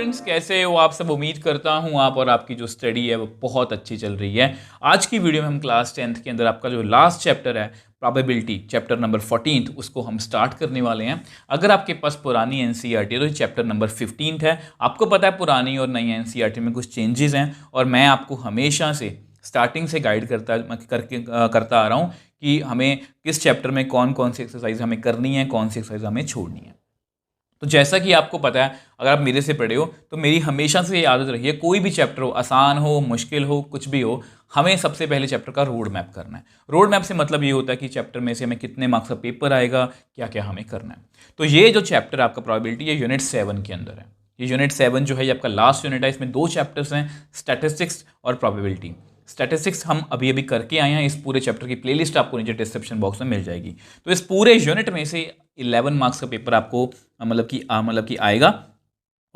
Friends, कैसे हो आप सब। उम्मीद करता हूँ आप और आपकी जो स्टडी है वो बहुत अच्छी चल रही है। आज की वीडियो में हम क्लास 10th के अंदर आपका जो लास्ट चैप्टर है प्रोबेबिलिटी, चैप्टर नंबर 14, उसको हम स्टार्ट करने वाले हैं। अगर आपके पास पुरानी एनसीईआरटी है तो चैप्टर नंबर 15 है। आपको पता है पुरानी और नई एनसीईआरटी में कुछ चेंजेस हैं और मैं आपको हमेशा से स्टार्टिंग से गाइड करता आ रहा हूँ कि हमें किस चैप्टर में कौन कौन सी एक्सरसाइज हमें करनी है, कौन सी एक्सरसाइज हमें छोड़नी है। तो जैसा कि आपको पता है, अगर आप मेरे से पढ़े हो तो मेरी हमेशा से ये आदत रही है, कोई भी चैप्टर हो, आसान हो, मुश्किल हो, कुछ भी हो, हमें सबसे पहले चैप्टर का रोड मैप करना है। रोड मैप से मतलब ये होता है कि चैप्टर में से हमें कितने मार्क्स का पेपर आएगा, क्या क्या हमें करना है। तो ये जो चैप्टर आपका प्रोबेबिलिटी, ये यूनिट 7 के अंदर है। ये यूनिट 7 जो है ये आपका लास्ट यूनिट है। इसमें 2 चैप्टर्स हैं, स्टैटिस्टिक्स और प्रोबेबिलिटी। स्टैटिस्टिक्स हम अभी अभी करके आए हैं। इस पूरे चैप्टर की प्लेलिस्ट आपको नीचे डिस्क्रिप्शन बॉक्स में मिल जाएगी। तो इस पूरे यूनिट में से 11 मार्क्स का पेपर आपको मतलब कि आएगा।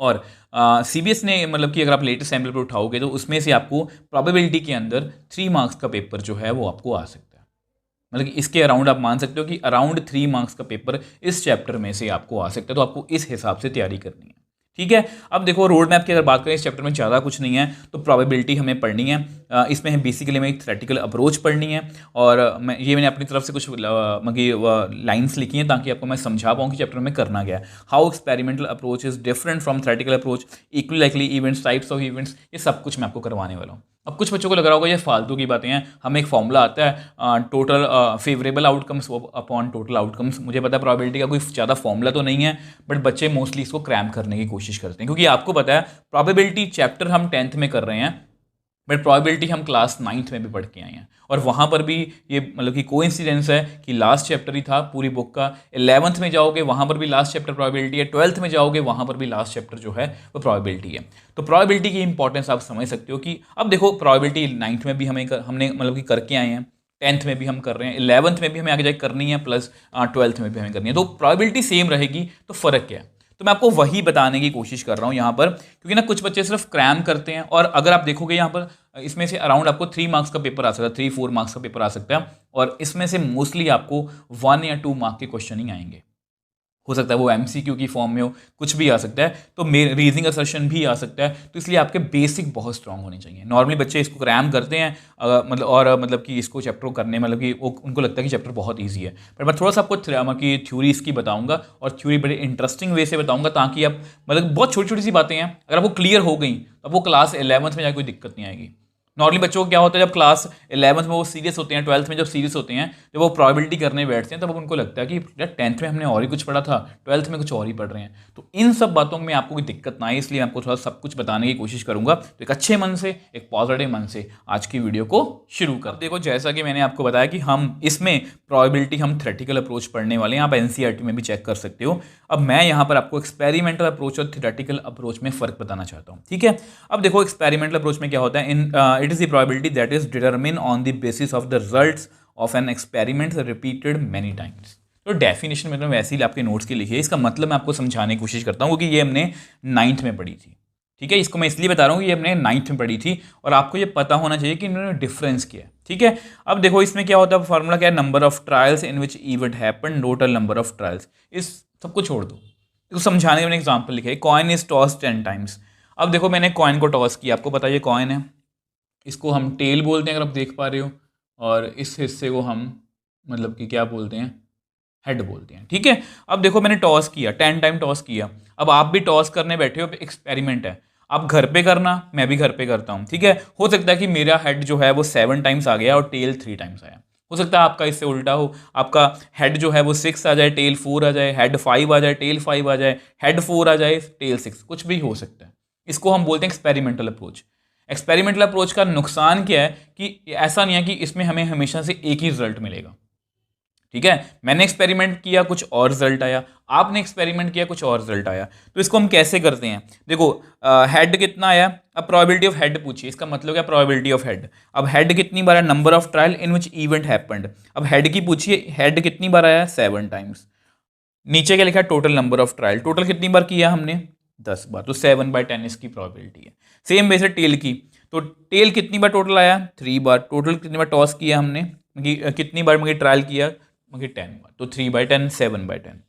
और सीबीएस ने मतलब कि अगर आप लेटेस्ट सैम्पल पर उठाओगे तो उसमें से आपको प्रोबेबिलिटी के अंदर 3 मार्क्स का पेपर जो है वो आपको आ सकता है। मतलब कि इसके अराउंड आप मान सकते हो कि अराउंड 3 मार्क्स का पेपर इस चैप्टर में से आपको आ सकता है। तो आपको इस हिसाब से तैयारी करनी है, ठीक है। अब देखो, रोड मैप की अगर बात करें, इस चैप्टर में ज़्यादा कुछ नहीं है। तो प्रोबेबिलिटी हमें पढ़नी है। इसमें हमें बेसिकली हमें एक थ्योरेटिकल अप्रोच पढ़नी है। और मैंने अपनी तरफ से कुछ लाइंस लिखी हैं ताकि आपको मैं समझा पाऊँ कि चैप्टर में करना क्या है। How experimental approach is different from theoretical approach, equally likely events, types of events, ये सब कुछ मैं आपको करवाने वाला हूँ। अब कुछ बच्चों को लग रहा होगा ये फालतू की बातें हैं, हमें एक फॉर्मूला आता है total favourable outcomes upon total outcomes. मुझे पता है प्रोबेबिलिटी का कोई ज़्यादा फॉर्मूला तो नहीं है, बट बच्चे मोस्टली इसको क्रैम करने की कोशिश करते हैं, क्योंकि आपको पता है प्रोबेबिलिटी चैप्टर हम 10th में कर रहे हैं, बट प्रोबेबिलिटी हम क्लास 9th में भी पढ़ के आए हैं। और वहाँ पर भी ये मतलब कि कोइंसिडेंस है कि लास्ट चैप्टर ही था पूरी बुक का। 11th में जाओगे वहाँ पर भी लास्ट चैप्टर प्रोबेबिलिटी है, 12th में जाओगे वहाँ पर भी लास्ट चैप्टर जो है वो प्रोबेबिलिटी है। तो प्रोबेबिलिटी की इंपॉर्टेंस आप समझ सकते हो कि अब देखो, प्रोबेबिलिटी 9th में भी हमने मतलब कि करके आए हैं, 10th में भी हम कर रहे हैं, 11th में भी हमें आगे जाके करनी है, प्लस 12th में भी हमें करनी है। तो प्रोबेबिलिटी सेम रहेगी, तो फ़र्क क्या है? तो मैं आपको वही बताने की कोशिश कर रहा हूँ यहाँ पर, क्योंकि ना कुछ बच्चे सिर्फ क्रैम करते हैं। और अगर आप देखोगे यहाँ पर, इसमें से अराउंड आपको 3 मार्क्स का पेपर आ सकता है, 3-4 मार्क्स का पेपर आ सकता है। और इसमें से मोस्टली आपको 1 या 2 मार्क के क्वेश्चन ही आएंगे। हो सकता है वो एमसीक्यू की फॉर्म में हो, कुछ भी आ सकता है। तो रीजनिंग असर्शन भी आ सकता है। तो इसलिए आपके बेसिक बहुत स्ट्रांग होने चाहिए। नॉर्मली बच्चे इसको क्रैम करते हैं मतलब कि इसको चैप्टर करने मतलब कि उनको लगता है कि चैप्टर बहुत ईजी है। पर मैं थोड़ा सा आपको की थ्योरी इसकी बताऊंगा, और थ्योरी बड़े इंटरेस्टिंग वे से बताऊंगा, ताकि आप मतलब बहुत छोटी छोटी सी बातें हैं, अगर आपको क्लियर हो गई तो आपको क्लास 11th में जाकर कोई दिक्कत नहीं आएगी। नॉर्मली बच्चों को क्या होता है, जब क्लास 11th में वो सीरियस होते हैं, 12th में जब सीरियस होते हैं, जब वो प्रोबेबिलिटी करने बैठते हैं, तब उनको लगता है कि यार 10th में हमने और ही कुछ पढ़ा था, 12th में कुछ और ही पढ़ रहे हैं। तो इन सब बातों में आपको कोई दिक्कत ना आए, इसलिए आपको थोड़ा सब कुछ बताने की कोशिश करूंगा। तो एक अच्छे मन से, एक पॉजिटिव मन से आज की वीडियो को शुरू कर। देखो, जैसा कि मैंने आपको बताया कि हम इसमें प्रोबेबिलिटी हम थ्योरेटिकल अप्रोच पढ़ने वाले हैं। आप एनसीईआरटी में भी चेक कर सकते हो। अब मैं यहाँ पर आपको एक्सपेरिमेंटल अप्रोच और थ्योरेटिकल अप्रोच में फ़र्क बताना चाहता हूँ, ठीक है। अब देखो, एक्सपेरिमेंटल अप्रोच में क्या होता है, it is the probability that is determine on the basis of the results of an experiment repeated many times. तो डेफिनेशन मतलब वैसे ही आपके नोट्स की लिखी है, इसका मतलब मैं आपको समझाने की कोशिश करता हूँ, क्योंकि ये हमने 9th में पढ़ी थी, ठीक है। इसको मैं इसलिए बता रहा हूँ कि ये हमने 9th में पढ़ी थी, और आपको ये पता होना चाहिए कि इन्होंने डिफरेंस किया है, ठीक है। अब देखो, इसमें क्या होता है, फॉर्मूला क्या है, number of trials in which event happen total number of trials. इस सबको छोड़ दो, इसको समझाने का मैंने एग्जाम्पल लिखा है, कॉइन इज टॉस 10 टाइम्स। अब देखो, मैंने कॉइन को टॉस किया, आपको पता है ये कॉइन है, इसको हम टेल बोलते हैं अगर आप देख पा रहे हो, और इस हिस्से को हम मतलब कि क्या बोलते हैं, हेड बोलते हैं, ठीक है। अब देखो, मैंने टॉस किया, 10 टाइम टॉस किया। अब आप भी टॉस करने बैठे हो, एक्सपेरिमेंट है, आप घर पे करना, मैं भी घर पे करता हूँ, ठीक है। हो सकता है कि मेरा हेड जो है वो 7 टाइम्स आ गया और टेल 3 टाइम्स आया। हो सकता है आपका इससे उल्टा हो, आपका हेड जो है वो 6 आ जाए, टेल 4 आ जाए, हेड 5 आ जाए, टेल 5 आ जाए, हेड 4 आ जाए, टेल 6, कुछ भी हो सकता है। इसको हम बोलते हैं एक्सपेरिमेंटल अप्रोच। एक्सपेरिमेंटल अप्रोच का नुकसान क्या है कि ऐसा नहीं है कि इसमें हमें हमेशा से एक ही रिजल्ट मिलेगा, ठीक है। मैंने एक्सपेरिमेंट किया, कुछ और रिजल्ट आया, आपने एक्सपेरिमेंट किया, कुछ और रिजल्ट आया। तो इसको हम कैसे करते हैं, देखो, हेड कितना आया, अब प्रोबेबिलिटी ऑफ हेड पूछिए, इसका मतलब क्या, प्रोबेबिलिटी ऑफ हेड। अब हेड कितनी बार है, number of trial in which event happened. अब हेड की पूछिए, हेड कितनी बार आया, 7 टाइम्स। नीचे क्या लिखा है, total number of trial, total कितनी बार किया हमने, 10 बार, तो 7/10 इसकी प्रोबेबिलिटी है। सेम वैसे टेल की, तो टेल कितनी बार टोटल आया, 3 बार। टोटल कितनी बार टॉस किया हमने, कितनी बार मुझे ट्रायल किया, 10 बार, तो 3/10 7/10।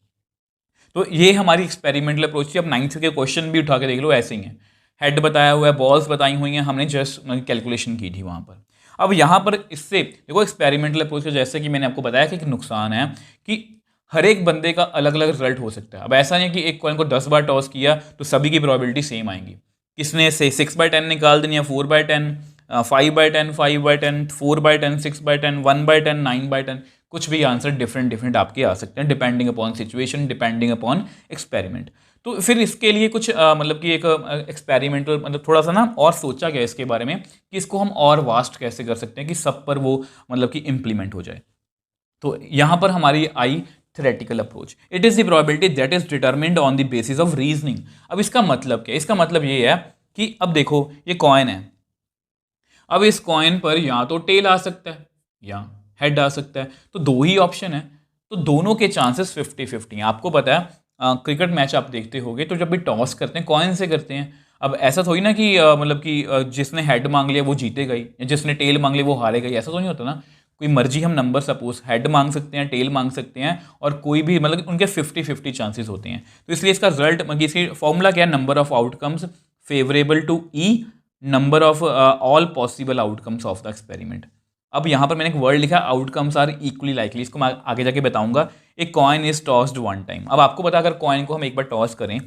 तो ये हमारी एक्सपेरिमेंटल अप्रोच थी। अब 9th के क्वेश्चन भी उठा के देख लो, ऐसे ही है, हेड बताया हुआ है, बॉल्स बताई हुई हैं, हमने जस्ट कैलकुलेशन की थी वहाँ पर। अब यहाँ पर इससे देखो एक्सपेरिमेंटल अप्रोच का जैसे कि मैंने आपको बताया कि एक नुकसान है कि हर एक बंदे का अलग अलग रिजल्ट हो सकता है। अब ऐसा नहीं है कि एक कॉइन को 10 बार टॉस किया तो सभी की प्रोबेबिलिटी सेम आएंगी। किसने से 6/10 निकाल देनी है, 4/10, 5/10, 5/10, 4/10, 6/10, 1/10, 9/10, कुछ भी आंसर डिफरेंट डिफरेंट आपके आ सकते हैं depending upon situation, depending upon experiment. तो फिर इसके लिए कुछ मतलब कि एक एक्सपेरिमेंटल मतलब थोड़ा सा ना और सोचा गया इसके बारे में कि इसको हम और वास्ट कैसे कर सकते हैं कि सब पर वो मतलब कि इम्प्लीमेंट हो जाए। तो यहाँ पर हमारी आई theoretical approach. It is the probability that is determined on the basis of reasoning. अब इसका मतलब क्या है? इसका मतलब ये है कि अब देखो ये कॉइन है, अब इस कॉइन पर या तो टेल आ सकता है या हेड आ सकता है, तो दो ही ऑप्शन है, तो दोनों के चांसेस 50-50 हैं। आपको पता है क्रिकेट मैच आप देखते होगे तो जब भी टॉस करते हैं कॉइन से करते हैं। अब ऐसा थोड़ी ना कि मतलब कि जिसने हेड मांग लिया वो जीतेगा ही, या जिसने टेल मांग लिया वो हारेगा ही, ऐसा तो नहीं होता ना। कोई मर्जी हम नंबर सपोज हेड मांग सकते हैं, टेल मांग सकते हैं, और कोई भी मतलब उनके 50-50 चांसेस होते हैं। तो इसलिए इसका रिजल्ट मतलब इसकी फॉर्मूला क्या है? Number of outcomes favourable to E number of all possible outcomes of the experiment. अब यहाँ पर मैंने एक वर्ड लिखा, आउटकम्स आर इक्वली लाइकली, इसको मैं आगे जाके बताऊंगा। एक coin is tossed one time. अब आपको पता अगर कॉइन को हम एक बार टॉस करें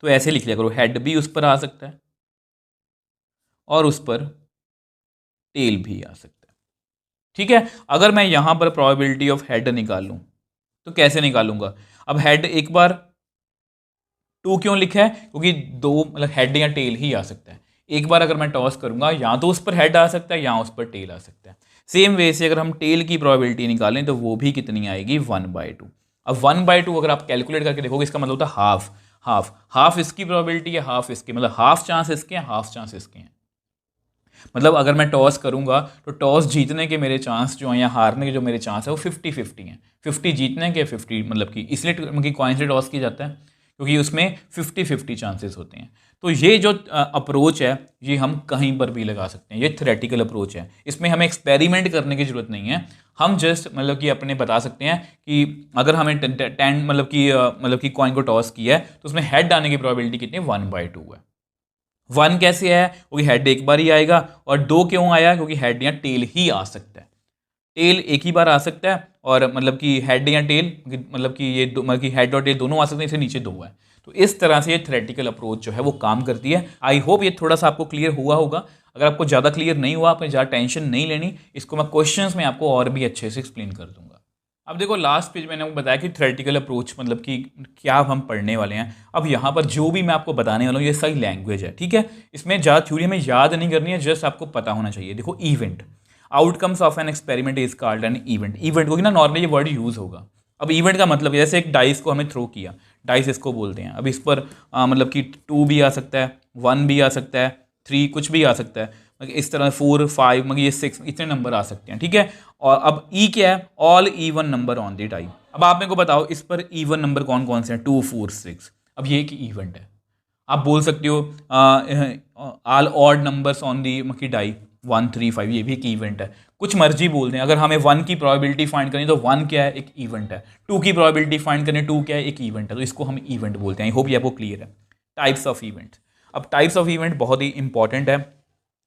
तो ऐसे लिख लिया करो, हेड भी उस पर आ सकता है और उस पर टेल भी आ सकता है। ठीक है, अगर मैं यहाँ पर प्रोबेबिलिटी ऑफ हेड निकालूं तो कैसे निकालूंगा? अब हेड एक बार 2 क्यों लिखा है? क्योंकि दो मतलब हेड या टेल ही आ सकता है। एक बार अगर मैं टॉस करूंगा या तो उस पर हेड आ सकता है या उस पर टेल आ सकता है। सेम वे से अगर हम टेल की प्रोबेबिलिटी निकालें तो वो भी कितनी आएगी? 1/2। अब 1/2 अगर आप कैलकुलेट करके देखोगे इसका मतलब होता है हाफ। हाफ इसकी प्रोबेबिलिटी है, हाफ इसकी, मतलब हाफ चांस इसके हैं, हाफ चांस इसके हैं। मतलब अगर मैं टॉस करूंगा तो टॉस जीतने के मेरे चांस जो हैं या हारने के जो मेरे चांस है वो 50-50 हैं। 50 जीतने के 50 मतलब कि इसलिए मतलब कॉइन से टॉस किया जाता है क्योंकि उसमें 50-50 चांसेस होते हैं। तो ये जो अप्रोच है ये हम कहीं पर भी लगा सकते हैं, ये थ्योरेटिकल अप्रोच है। इसमें हमें एक्सपेरिमेंट करने की जरूरत नहीं है। हम जस्ट मतलब कि अपने बता सकते हैं कि अगर हमें 10 मतलब कि कॉइन को टॉस किया है तो उसमें हेड आने की प्रोबेबिलिटी कितनी है? 1/2 है। 1 कैसे है? क्योंकि हेड एक बार ही आएगा। और 2 क्यों आया? क्योंकि हेड या टेल ही आ सकता है। टेल एक ही बार आ सकता है और मतलब कि हेड या टेल मतलब कि ये मतलब कि हेड और टेल दोनों आ सकते हैं, इससे नीचे 2 है। तो इस तरह से ये थ्योरेटिकल अप्रोच जो है वो काम करती है। आई होप ये थोड़ा सा आपको क्लियर हुआ होगा। अगर आपको ज़्यादा क्लियर नहीं हुआ, आपने ज़्यादा टेंशन नहीं लेनी, इसको मैं क्वेश्चंस में आपको और भी अच्छे से एक्सप्लेन कर दूंगा। अब देखो लास्ट पेज मैंने आपको बताया कि थ्योरेटिकल अप्रोच मतलब कि क्या हम पढ़ने वाले हैं। अब यहाँ पर जो भी मैं आपको बताने वाला हूँ ये सारी लैंग्वेज है, ठीक है। इसमें ज़्यादा थ्योरी हमें याद नहीं करनी है, जस्ट आपको पता होना चाहिए। देखो event, outcomes of an experiment is called an event. Event क्योंकि ना नॉर्मली ये वर्ड यूज होगा। अब इवेंट का मतलब जैसे एक डाइस को हमें थ्रो किया, डाइस इसको बोलते हैं। अब इस पर मतलब कि 2 भी आ सकता है, 1 भी आ सकता है, 3 कुछ भी आ सकता है, इस तरह 4, 5 मतलब ये 6 इतने नंबर आ सकते हैं, ठीक है। और अब ई क्या है? All even number on the time. अब आप मेरे को बताओ इस पर इवन नंबर कौन कौन से हैं? 2, 4, 6। अब ये एक इवेंट है। आप बोल सकते हो all odd numbers on the die, 1, 3, 5, ये भी एक इवेंट है। कुछ मर्जी बोल दें। अगर हमें 1 की प्रोबेबिलिटी फाइंड करनी तो 1 क्या है? एक इवेंट है। 2 की प्रोबेबिलिटी फाइंड करनी, 2 क्या है? एक इवेंट है। तो इसको हम इवेंट बोलते हैं। आई होप ये आपको क्लियर है। Types of event. अब टाइप्स ऑफ इवेंट बहुत ही इंपॉर्टेंट है,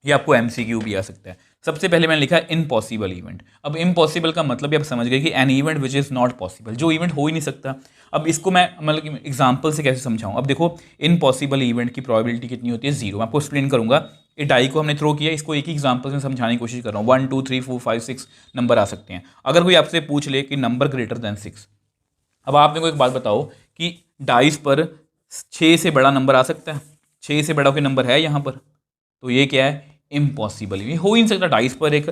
ये आपको एमसीक्यू भी आ सकता है। सबसे पहले मैंने लिखा है इम्पॉसिबल इवेंट। अब इम्पॉसिबल का मतलब भी आप समझ गए कि N event which is not possible, जो इवेंट हो ही नहीं सकता। अब इसको मैं मतलब एग्जांपल से कैसे समझाऊं? अब देखो इम्पॉसिबल इवेंट की प्रोबेबिलिटी कितनी होती है? 0। मैं आपको एक्सप्लेन करूंगा। ये डाई को हमने थ्रो किया, इसको एक ही एग्जाम्पल से समझाने की कोशिश कर रहा हूँ। 1, 2, 3, 4, 5, 6 नंबर आ सकते हैं। अगर कोई आपसे पूछ ले कि नंबर ग्रेटर देन 6, अब आप मेरे को एक बात बताओ कि डाइस पर 6 से बड़ा नंबर आ सकता है? 6 से बड़ा कोई नंबर है यहाँ पर? तो ये क्या है? इम्पॉसिबल। ये हो ही नहीं सकता। डाइस पर एक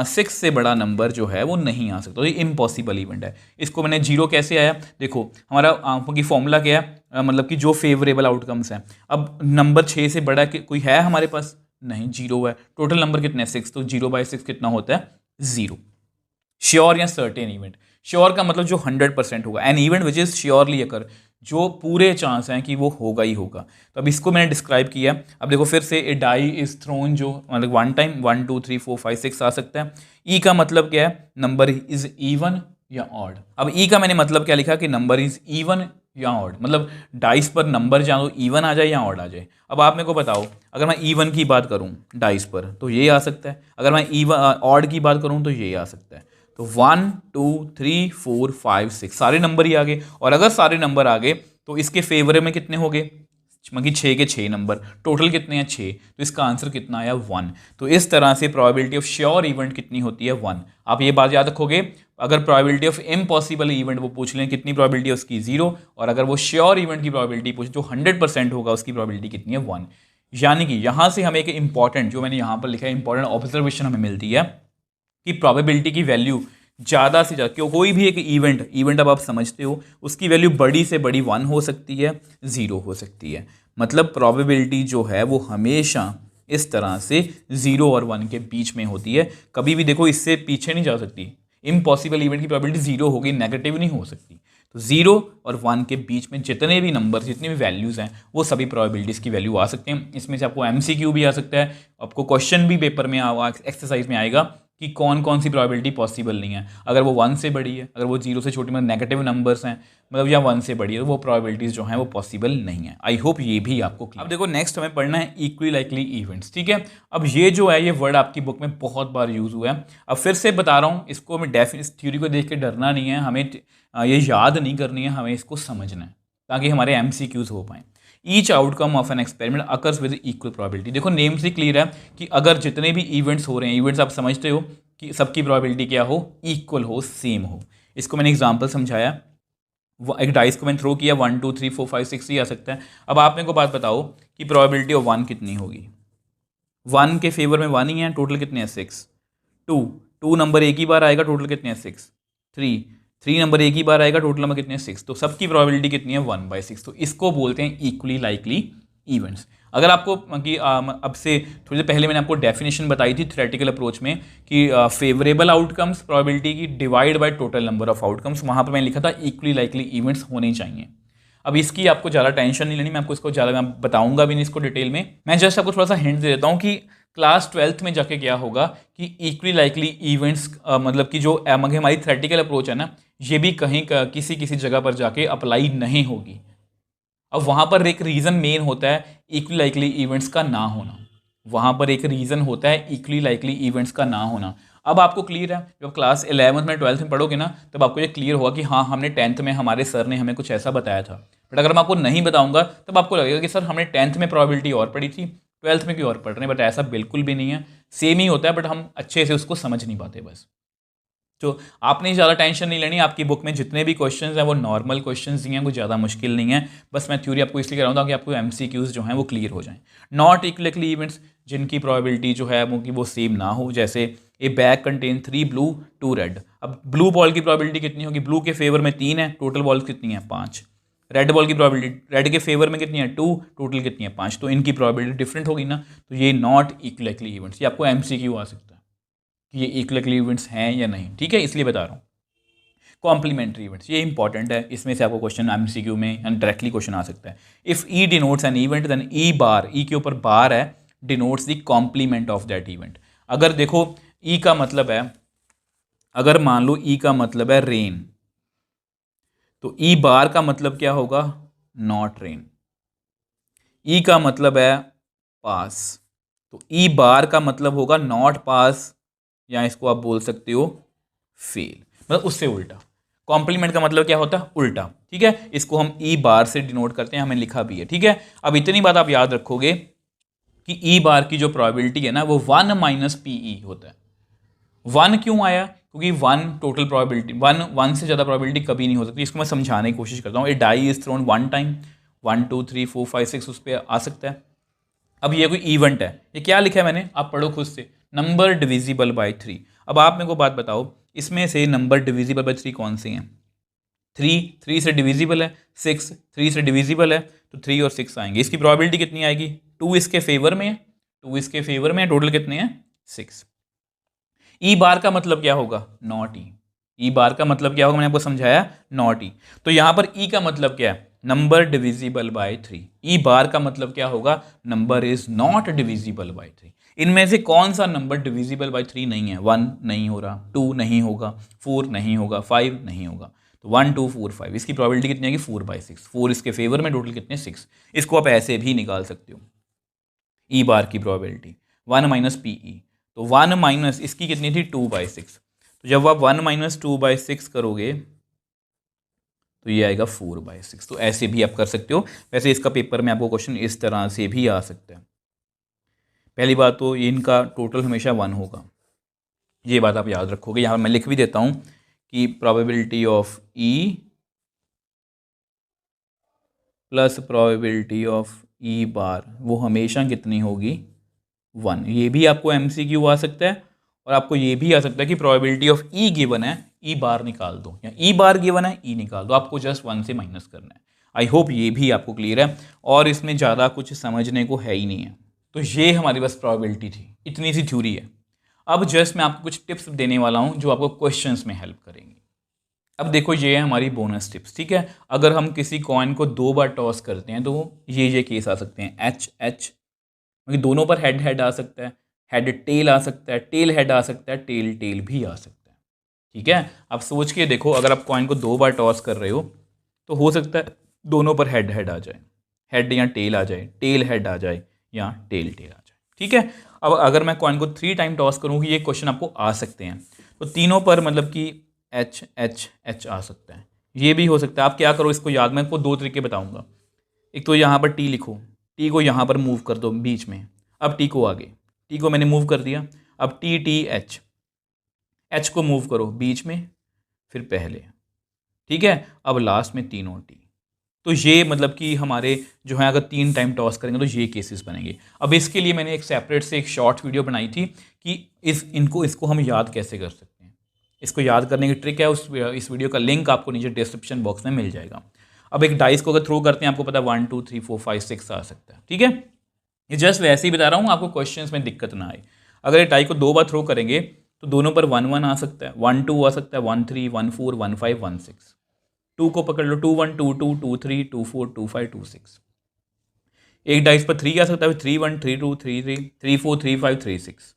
6 से बड़ा नंबर जो है वो नहीं आ सकता। तो ये इम्पॉसिबल इवेंट है। इसको मैंने 0 कैसे आया? देखो हमारा आंखों की फॉर्मूला क्या है? मतलब कि जो फेवरेबल आउटकम्स हैं। अब नंबर 6 से बड़ा कोई है हमारे पास? नहीं, 0 है। टोटल नंबर कितने हैं? 6। तो 0/6 कितना होता है? 0। श्योर या सर्टेन इवेंट। श्योर का मतलब जो 100% होगा। An event which is surely occur, जो पूरे चांस हैं कि वो होगा ही होगा। तो अब इसको मैंने डिस्क्राइब किया। अब देखो फिर से ए डाई इज थ्रोन, जो मतलब 1 टाइम 1, 2, 3, 4, 5, 6 आ सकता है। ई का मतलब क्या है? नंबर इज इवन या ऑड। अब ई का मैंने मतलब क्या लिखा कि नंबर इज इवन या ऑड, मतलब डाइस पर नंबर चाहो इवन आ जाए या ऑड आ जाए। अब आप मेरे को बताओ, अगर मैं इवन की बात करूं डाइस पर तो ये आ सकता है, अगर मैं इवन ऑड की बात करूं तो ये आ सकता है। तो 1 2 3 4 5 6 सारे नंबर ही आ गए, और अगर सारे नंबर आ गए तो इसके फेवर में कितने हो गए, मतलब 6 के 6 नंबर, टोटल कितने हैं 6, तो इसका आंसर कितना आया 1। तो इस तरह से प्रोबेबिलिटी ऑफ श्योर इवेंट कितनी होती है 1। आप ये बात याद रखोगे, अगर प्रोबेबिलिटी ऑफ इम्पॉसिबल इवेंट वो पूछ लें कितनी प्रोबेबिलिटी है उसकी 0, और अगर वो श्योर इवेंट की प्रोबेबिलिटी पूछ जो 100% होगा उसकी प्रोबेबिलिटी कितनी है 1। यानी कि यहाँ से हमें एक इंपॉर्टेंट, जो मैंने यहाँ पर लिखा है इंपॉर्टेंट ऑब्जर्वेशन हमें मिलती है कि प्रोबेबिलिटी की वैल्यू ज़्यादा से ज़्यादा, क्यों कोई भी एक इवेंट अब आप समझते हो उसकी वैल्यू बड़ी से बड़ी 1 हो सकती है, 0 हो सकती है। मतलब प्रोबेबिलिटी जो है वो हमेशा इस तरह से 0 और 1 के बीच में होती है, कभी भी देखो इससे पीछे नहीं जा सकती। इम्पॉसिबल इवेंट की प्रोबेबिलिटी 0 होगी, नेगेटिव नहीं हो सकती। तो 0 और 1 के बीच में जितने भी नंबर, जितनी भी वैल्यूज़ हैं वो सभी प्रोबेबिलिटीज़ की वैल्यू आ सकते हैं। इसमें से आपको MCQ भी आ सकता है, आपको क्वेश्चन भी पेपर में एक्सरसाइज में आएगा कि कौन कौन सी प्रोबेबिलिटी पॉसिबल नहीं है। अगर वो 1 से बड़ी है, अगर वो 0 से छोटी, मतलब नेगेटिव नंबर्स हैं, मतलब या 1 से बड़ी है, तो वो प्रोबेबिलिटीज़ जो हैं वो पॉसिबल नहीं है। आई होप ये भी आपको क्लियर। अब देखो नेक्स्ट हमें पढ़ना है इक्वली लाइकली इवेंट्स, ठीक है। अब ये जो है ये वर्ड आपकी बुक में बहुत बार यूज़ हुआ है। अब फिर से बता रहा हूँ, इसको हमें इस थ्योरी को देख के डरना नहीं है, हमें ये याद नहीं करनी है, हमें इसको समझना है ताकि हमारे MCQs हो पाएँ। Each outcome of an experiment occurs with equal probability. देखो नेम से क्लियर है कि अगर जितने भी इवेंट्स हो रहे हैं, इवेंट्स आप समझते हो कि सबकी प्रोबेबिलिटी क्या हो, इक्वल हो, सेम हो। इसको मैंने एग्जांपल समझाया, एक डाइस को मैंने थ्रो किया, 1 2 3 4 5 6 ही आ सकता है। अब आप मेरे को बात बताओ कि प्रोबेबिलिटी ऑफ 1 कितनी होगी। 1 के फेवर में 1 ही है, टोटल कितने हैं 6। 2 नंबर एक ही बार आएगा, टोटल कितने हैं 6। 3 नंबर एक ही बार आएगा, टोटल नंबर कितने हैं 6। तो सबकी प्रोबेबिलिटी कितनी है 1/6। तो इसको बोलते हैं इक्वली लाइकली इवेंट्स। अगर आपको कि अब से थोड़ी देर पहले मैंने आपको डेफिनेशन बताई थी थ्योरेटिकल अप्रोच में कि फेवरेबल आउटकम्स प्रोबेबिलिटी की divide by total number of outcomes, वहाँ पर मैंने लिखा था इक्वली लाइकली इवेंट्स होने चाहिए। अब इसकी आपको ज़्यादा टेंशन नहीं लेनी, मैं आपको इसको ज़्यादा मैं बताऊंगा भी नहीं इसको डिटेल में। मैं जस्ट आपको थोड़ा सा हिंट दे देता हूँ कि क्लास 12th में जाके क्या होगा कि इक्वली लाइकली इवेंट्स मतलब कि जो हमारी थ्योरेटिकल अप्रोच है ना, ये भी कहीं किसी किसी जगह पर जाके अप्लाई नहीं होगी। अब वहाँ पर एक रीज़न मेन होता है इक्वली लाइकली इवेंट्स का ना होना, वहाँ पर एक रीज़न होता है इक्वली लाइकली इवेंट्स का ना होना। अब आपको क्लियर है, जब क्लास 11th में 12th में पढ़ोगे ना तब आपको ये क्लियर होगा कि हाँ हमने 10th में हमारे सर ने हमें कुछ ऐसा बताया था। बट अगर मैं आपको नहीं बताऊंगा तब आपको लगेगा कि सर हमने 10th में प्रोबेबिलिटी और पढ़ी थी, 12th में क्यों और पढ़ रहे हैं। बट ऐसा बिल्कुल भी नहीं है, सेम ही होता है, बट हम अच्छे से उसको समझ नहीं पाते बस। तो आपने ज़्यादा टेंशन नहीं लेनी, आपकी बुक में जितने भी क्वेश्चंस हैं वो नॉर्मल क्वेश्चंस ही हैं, कोई ज़्यादा मुश्किल नहीं है। बस मैं थ्योरी आपको इसलिए कह रहा हूँ ताकि आपको MCQs जो हैं वो क्लियर हो जाएं। नॉट इक्वली इवेंट्स, जिनकी प्रोबेबिलिटी जो है वो सेम ना हो, जैसे ए बैग कंटेन 3 ब्लू 2 रेड। अब ब्लू बॉल की प्रोबेबिलिटी कितनी होगी, ब्लू के फेवर में 3 है, टोटल बॉल कितनी है 5। रेड बॉल की प्रोबेबिलिटी, रेड के फेवर में कितनी है 2, टोटल कितनी है 5। तो इनकी प्रोबेबिलिटी डिफरेंट होगी ना, तो ये नॉट इक्वली इवेंट्स, ये आपको MCQ आ सकता है कि ये इक्वली इवेंट्स हैं या नहीं, ठीक है, इसलिए बता रहा हूँ। कॉम्प्लीमेंट्री इवेंट्स, ये इंपॉर्टेंट है, इसमें से आपको क्वेश्चन MCQ में एंड डायरेक्टली क्वेश्चन आ सकता है। If E denotes an event then E bar, E के ऊपर बार है, denotes the complement of that event. अगर देखो ई का मतलब है, अगर मान लो ई का मतलब है रेन, तो ई बार का मतलब क्या होगा, नॉट रेन। ई का मतलब है पास, तो ई बार का मतलब होगा नॉट पास, या इसको आप बोल सकते हो फेल, मतलब उससे उल्टा। कॉम्प्लीमेंट का मतलब क्या होता है, उल्टा, ठीक है। इसको हम ई बार से डिनोट करते हैं, हमें लिखा भी है, ठीक है। अब इतनी बात आप याद रखोगे कि ई बार की जो प्रोबेबिलिटी है ना वो 1 - PE होता है। 1 क्यों आया, क्योंकि 1 टोटल प्रोबेबिलिटी, 1 से ज़्यादा प्रोबेबिलिटी कभी नहीं हो सकती। इसको मैं समझाने की कोशिश करता हूँ। ए डाई इज थ्रोन 1 टाइम, 1 2 3 4 5 6 उस पर आ सकता है। अब ये कोई इवेंट है, ये क्या लिखा है मैंने, आप पढ़ो खुद से, नंबर डिविजिबल बाय 3। अब आप मेरे को बात बताओ, इसमें से नंबर डिविजिबल बाय 3 कौन से हैं। 3 से डिविजिबल है, 6 3 से डिविजिबल है, तो 3 और 6 आएंगे। इसकी प्रोबेबिलिटी कितनी आएगी, 2 इसके फेवर में है, 2 इसके फेवर में है, टोटल कितने हैं 6। ई बार का मतलब क्या होगा, नॉट ई। ई बार का मतलब क्या होगा, मैंने आपको समझाया, नॉट ई। तो यहां पर ई का मतलब क्या है, नंबर डिविजिबल बाय 3। ई बार का मतलब क्या होगा, number is not divisible by 3। इनमें से कौन सा नंबर डिविजिबल बाय 3 नहीं है, 1 नहीं हो रहा, 2 नहीं होगा, 4 नहीं होगा, 5 नहीं होगा। तो 1 2 4 5, इसकी प्रोबेबिलिटी कितनी आएगी 4/6, 4 इसके फेवर में, टोटल कितने 6। इसको आप ऐसे भी निकाल सकते हो, ई बार की प्रोबेबिलिटी 1 माइनस पी ई, तो 1 माइनस इसकी कितनी थी 2/6, तो जब आप 1 माइनस 2/6 करोगे तो ये आएगा 4/6। तो ऐसे भी आप कर सकते हो। वैसे इसका पेपर में आपको क्वेश्चन इस तरह से भी आ सकता है। पहली बात तो इनका टोटल हमेशा 1 होगा, ये बात आप याद रखोगे। यहाँ मैं लिख भी देता हूँ कि probability of E plus probability of E bar वो हमेशा कितनी होगी 1। ये भी आपको एमसीक्यू आ सकता है और आपको ये भी आ सकता है कि प्रोबेबिलिटी ऑफ ई गिवन है, ई बार निकाल दो, या ई बार गिवन है ई निकाल दो, आपको जस्ट 1 से माइनस करना है। आई होप ये भी आपको क्लियर है और इसमें ज़्यादा कुछ समझने को है ही नहीं है। तो ये हमारी बस प्रोबेबिलिटी थी, इतनी सी थ्योरी है। अब जस्ट मैं आपको कुछ टिप्स देने वाला हूँ जो आपको क्वेश्चंस में हेल्प करेंगी। अब देखो ये है हमारी बोनस टिप्स, ठीक है। अगर हम किसी कॉइन को 2 बार टॉस करते हैं तो ये केस आ सकते हैं एच एच, क्योंकि दोनों पर हेड हेड आ सकता है, हेड टेल आ सकता है, टेल हेड आ सकता है, टेल टेल भी आ सकता है, ठीक है। अब सोच के देखो, अगर आप कॉइन को 2 बार टॉस कर रहे हो तो हो सकता है दोनों पर हेड हेड आ जाए, हेड या टेल आ जाए, टेल हेड आ जाए या टेल टेल आ जाए, ठीक है। अब अगर मैं कॉइन को 3 टाइम टॉस करूँगी, ये क्वेश्चन आपको आ सकते हैं, तो तीनों पर मतलब कि एच एच एच आ सकता है। ये भी हो सकता है। आप क्या करो इसको याद, मैं आपको 2 तरीके बताऊंगा। एक तो यहाँ पर टी लिखो, टी को यहाँ पर मूव कर दो बीच में, अब टी को आगे, टी को मैंने मूव कर दिया, अब टी टी एच, एच को मूव करो बीच में फिर पहले, ठीक है। अब लास्ट में तीनों टी। तो ये मतलब कि हमारे जो है अगर 3 टाइम टॉस करेंगे तो ये केसेस बनेंगे। अब इसके लिए मैंने एक सेपरेट से एक शॉर्ट वीडियो बनाई थी कि इसको हम याद कैसे कर सकते हैं। इसको याद करने की ट्रिक है, इस वीडियो का लिंक आपको नीचे डिस्क्रिप्शन बॉक्स में मिल जाएगा। अब एक डाइस को अगर थ्रो करते हैं, आपको पता है 1 2 3 4 5 6 आ सकता है, ठीक है। ये जस्ट वैसे ही बता रहा हूँ, आपको क्वेश्चंस में दिक्कत ना आए। अगर ये डाई को 2 बार थ्रो करेंगे तो दोनों पर 1 1 आ सकता है, 1 2 आ सकता है, 1 3 1 4 1 5 1 6। 2 को पकड़ लो, 2 1 2 2 2 3 2 4 2 5 2 6। एक डाइस पर 3 आ सकता है, 3 1 3 2 3 3 3 4 3 5 3 6,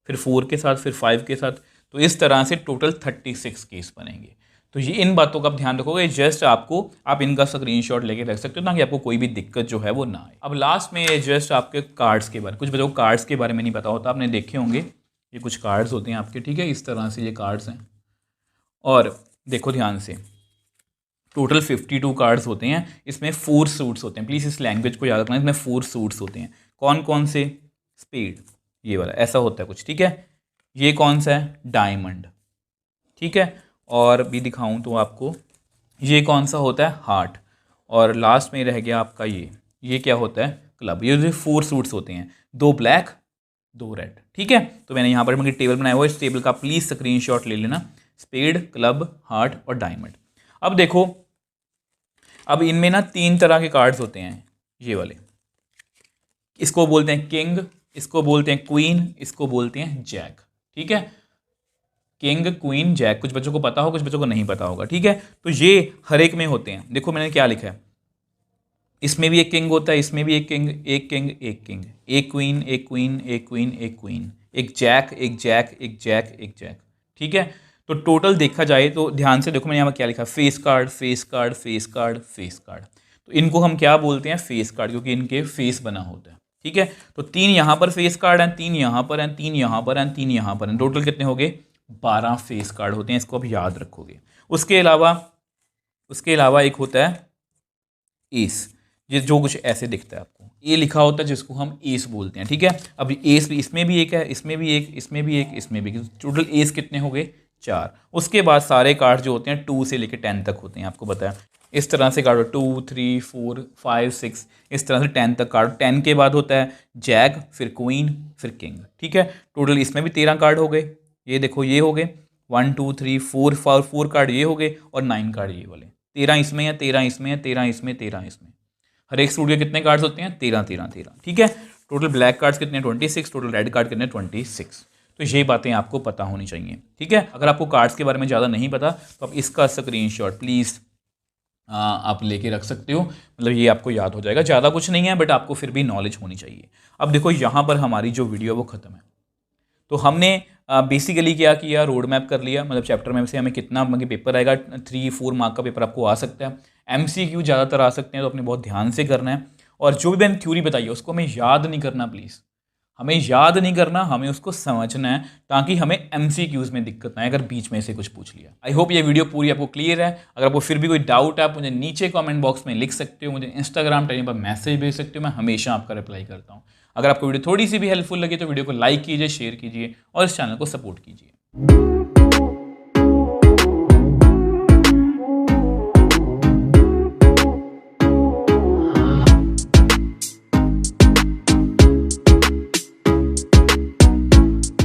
फिर 4 के साथ, फिर 5 के साथ। तो इस तरह से टोटल 36 केस बनेंगे। तो ये इन बातों का आप ध्यान रखोगे, जस्ट आप इनका स्क्रीनशॉट लेके रख सकते हो ताकि आपको कोई भी दिक्कत जो है वो ना आए। अब लास्ट में जस्ट आपके कार्ड्स के बारे, कुछ बच्चों को कार्ड्स के बारे में नहीं पता होता, आपने देखे होंगे ये कुछ कार्ड्स होते हैं आपके, ठीक है। इस तरह से ये कार्ड्स हैं और देखो ध्यान से, टोटल 52 कार्ड्स होते हैं, इसमें 4 सूट्स होते हैं। प्लीज़ इस लैंग्वेज को याद रखना, इसमें 4 सूट्स होते हैं। कौन कौन से? स्पेड, ये वाला ऐसा होता है कुछ, ठीक है। ये कौन सा है? डायमंड, ठीक है। और भी दिखाऊं तो आपको, ये कौन सा होता है? हार्ट। और लास्ट में रह गया आपका ये क्या होता है? क्लब। ये जो 4 सूट्स होते हैं, 2 ब्लैक 2 रेड, ठीक है। तो मैंने यहाँ पर मेरी टेबल बनाया हुआ है, इस टेबल का प्लीज़ स्क्रीनशॉट ले लेना। स्पेड, क्लब, हार्ट और डायमंड। अब देखो, अब इनमें ना 3 तरह के कार्ड्स होते हैं, ये वाले। इसको बोलते हैं किंग, इसको बोलते हैं क्वीन, इसको बोलते हैं जैक, ठीक है। किंग, क्वीन, जैक, कुछ बच्चों को पता होगा, कुछ बच्चों को नहीं पता होगा, ठीक है। तो ये हर एक में होते हैं। देखो मैंने क्या लिखा है, इसमें भी एक किंग होता है, इसमें भी एक किंग, एक किंग, एक किंग, एक क्वीन, एक क्वीन, एक क्वीन, एक क्वीन, एक जैक, एक जैक, एक जैक, एक जैक, ठीक है। तो टोटल देखा जाए तो ध्यान से देखो मैंने यहाँ पर क्या लिखा, face card, face card, face card, face card. तो इनको हम क्या बोलते हैं? फेस कार्ड, क्योंकि इनके फेस बना होता है, ठीक है। तो 3 यहाँ पर फेस कार्ड हैं, 3 यहाँ पर हैं, 3 यहाँ पर हैं, 3 यहाँ पर हैं। टोटल कितने हो गए? 12 फेस कार्ड होते हैं। इसको अब याद रखोगे। उसके अलावा एक होता है एस, ये जो कुछ ऐसे दिखता है आपको, ए लिखा होता है, जिसको हम एस बोलते हैं, ठीक है। अब एस भी, इसमें भी एक है, इसमें भी एक, इसमें भी एक, इसमें भी। टोटल एस कितने हो गए? 4। उसके बाद सारे कार्ड जो होते हैं 2 से लेकर 10 तक होते हैं, आपको बताया। इस तरह से कार्ड 2 3 4 5 6, इस तरह से 10 तक कार्ड। 10 के बाद होता है जैक, फिर क्वीन, फिर किंग, ठीक है। टोटल इसमें भी 13 कार्ड हो गए। ये देखो, ये हो गए 1 2 3 4 कार्ड ये हो गए, और 9 कार्ड ये वाले। 13 इसमें है, 13 इसमें है, 13 इसमें, 13 इसमें। हर एक सूट के कितने कार्ड्स होते हैं? 13 13 13, ठीक है। टोटल ब्लैक कार्ड्स कितने? 26। टोटल रेड कार्ड कितने? 26। तो ये बातें आपको पता होनी चाहिए, ठीक है। अगर आपको कार्ड्स के बारे में ज़्यादा नहीं पता तो आप इसका स्क्रीनशॉट प्लीज़ आप लेके रख सकते हो, मतलब ये आपको याद हो जाएगा। ज़्यादा कुछ नहीं है, बट आपको फिर भी नॉलेज होनी चाहिए। अब देखो यहाँ पर हमारी जो वीडियो वो ख़त्म है। तो हमने बेसिकली क्या किया, रोड मैप कर लिया, मतलब चैप्टर में से हमें कितना पेपर आएगा, 3-4 मार्क का पेपर आपको आ सकता है। MCQ ज़्यादातर आ सकते हैं, तो अपने बहुत ध्यान से करना है। और जो भी मैंने थ्योरी बताई है उसको हमें याद नहीं करना प्लीज़, हमें याद नहीं करना, हमें उसको समझना है, ताकि हमें MCQs में दिक्कत ना आए अगर बीच में से कुछ पूछ लिया। आई होप ये वीडियो पूरी आपको क्लियर है। अगर आपको फिर भी कोई डाउट है आप मुझे नीचे कमेंट बॉक्स में लिख सकते हो, मुझे इंस्टाग्राम टाइम पर मैसेज भेज सकते हो, मैं हमेशा आपका रिप्लाई करता हूँ। अगर आपको वीडियो थोड़ी सी भी हेल्पफुल लगी तो वीडियो को लाइक कीजिए, शेयर कीजिए और इस चैनल को सपोर्ट कीजिए।